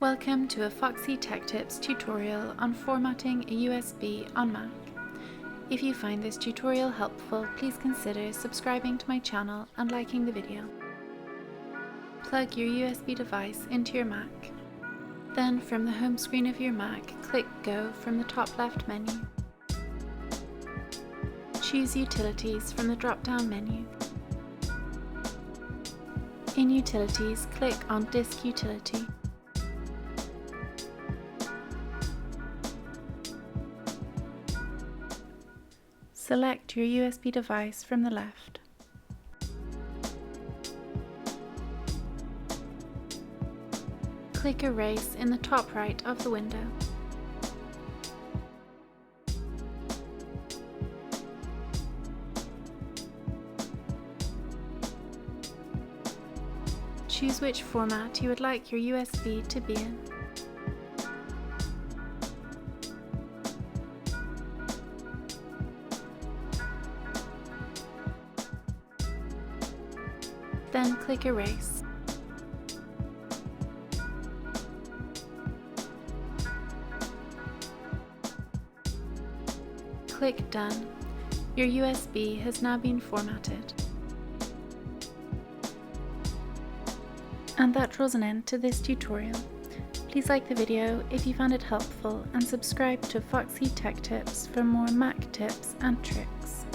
Welcome to a Foxy Tech Tips tutorial on formatting a USB on Mac. If you find this tutorial helpful, please consider subscribing to my channel and liking the video. Plug your USB device into your Mac. Then from the home screen of your Mac, click Go from the top left menu. Choose Utilities from the drop-down menu. In Utilities, click on Disk Utility. Select your USB device from the left. Click Erase in the top right of the window. Choose which format you would like your USB to be in. Then click Erase. Click Done. Your USB has now been formatted. And that draws an end to this tutorial. Please like the video if you found it helpful and subscribe to Foxy Tech Tips for more Mac tips and tricks.